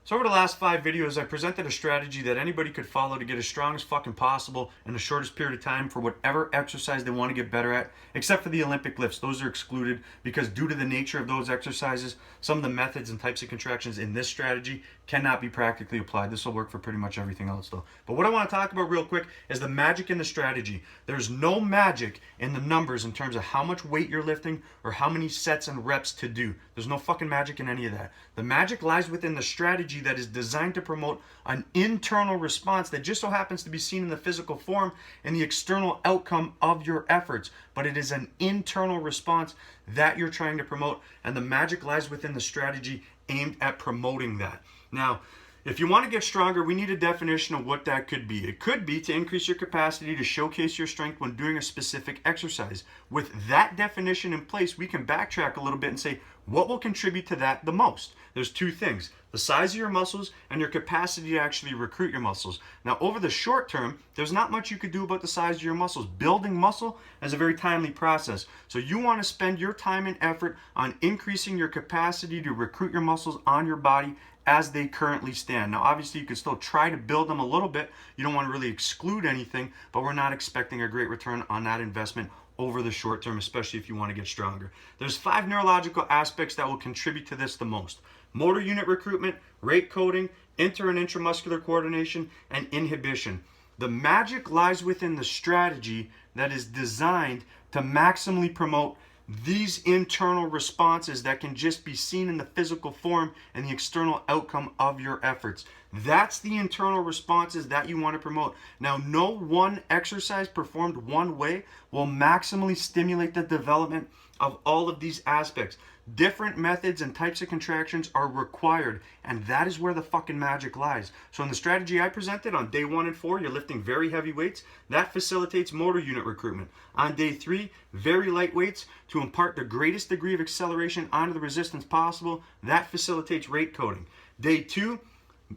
So over the last 5 videos, I presented a strategy that anybody could follow to get as strong as fucking possible in the shortest period of time for whatever exercise they want to get better at, except for the Olympic lifts. Those are excluded because due to the nature of those exercises, some of the methods and types of contractions in this strategy cannot be practically applied. This will work for pretty much everything else though. But what I want to talk about real quick is the magic in the strategy. There's no magic in the numbers in terms of how much weight you're lifting or how many sets and reps to do. There's no fucking magic in any of that. The magic lies within the strategy that is designed to promote an internal response that just so happens to be seen in the physical form and the external outcome of your efforts. But it is an internal response that you're trying to promote, and the magic lies within the strategy aimed at promoting that. Now, if you want to get stronger, we need a definition of what that could be. It could be to increase your capacity to showcase your strength when doing a specific exercise. With that definition in place, we can backtrack a little bit and say, what will contribute to that the most? There's two things: the size of your muscles and your capacity to actually recruit your muscles. Now, over the short term, there's not much you could do about the size of your muscles. Building muscle is a very timely process. So you want to spend your time and effort on increasing your capacity to recruit your muscles on your body as they currently stand. Now, obviously, you can still try to build them a little bit. You don't want to really exclude anything, but we're not expecting a great return on that investment over the short term, especially if you want to get stronger. There's 5 neurological aspects that will contribute to this the most: motor unit recruitment, rate coding, inter and intramuscular coordination, and inhibition. The magic lies within the strategy that is designed to maximally promote these internal responses that can just be seen in the physical form and the external outcome of your efforts. That's the internal responses that you want to promote. Now, no one exercise performed one way will maximally stimulate the development of all of these aspects. Different methods and types of contractions are required, and that is where the fucking magic lies. So in the strategy I presented on day 1 and 4, you're lifting very heavy weights. That facilitates motor unit recruitment. On day 3, very light weights to impart the greatest degree of acceleration onto the resistance possible. That facilitates rate coding. Day 2,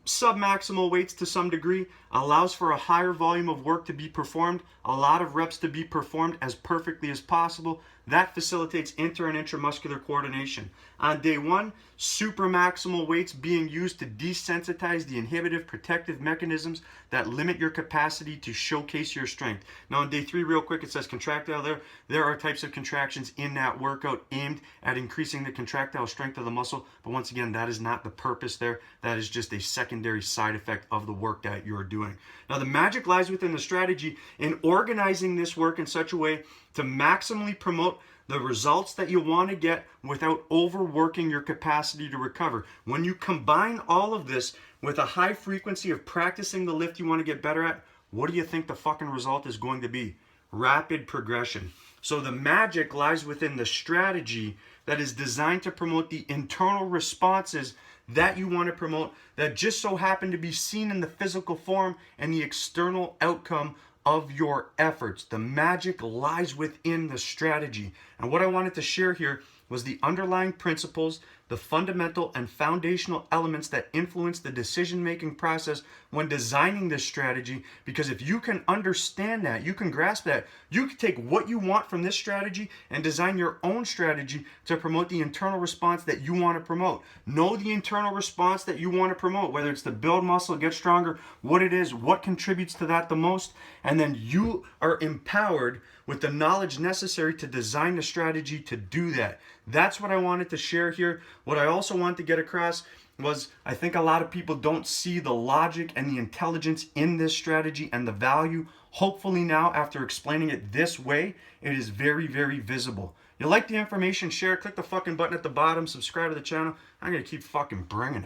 submaximal weights to some degree, allows for a higher volume of work to be performed, a lot of reps to be performed as perfectly as possible. That facilitates inter and intramuscular coordination. On day 1, supramaximal weights being used to desensitize the inhibitive protective mechanisms that limit your capacity to showcase your strength. Now on day 3, real quick, it says contractile there. There are types of contractions in that workout aimed at increasing the contractile strength of the muscle, but once again, that is not the purpose there. That is just a secondary side effect of the work that you're doing. Now the magic lies within the strategy in organizing this work in such a way to maximally promote the results that you want to get without overworking your capacity to recover. When you combine all of this with a high frequency of practicing the lift you want to get better at, what do you think the fucking result is going to be? Rapid progression. So the magic lies within the strategy that is designed to promote the internal responses that you want to promote that just so happen to be seen in the physical form and the external outcome of your efforts. The magic lies within the strategy. And what I wanted to share here was the underlying principles, the fundamental and foundational elements that influence the decision-making process when designing this strategy. Because if you can understand that, you can grasp that, you can take what you want from this strategy and design your own strategy to promote the internal response that you want to promote. Know the internal response that you want to promote, whether it's to build muscle, get stronger, what it is, what contributes to that the most, and then you are empowered with the knowledge necessary to design the strategy to do that. That's what I wanted to share here. What I also wanted to get across was I think a lot of people don't see the logic and the intelligence in this strategy and the value. Hopefully now, after explaining it this way, it is very, very visible. You like the information, share, click the fucking button at the bottom, subscribe to the channel. I'm going to keep fucking bringing it.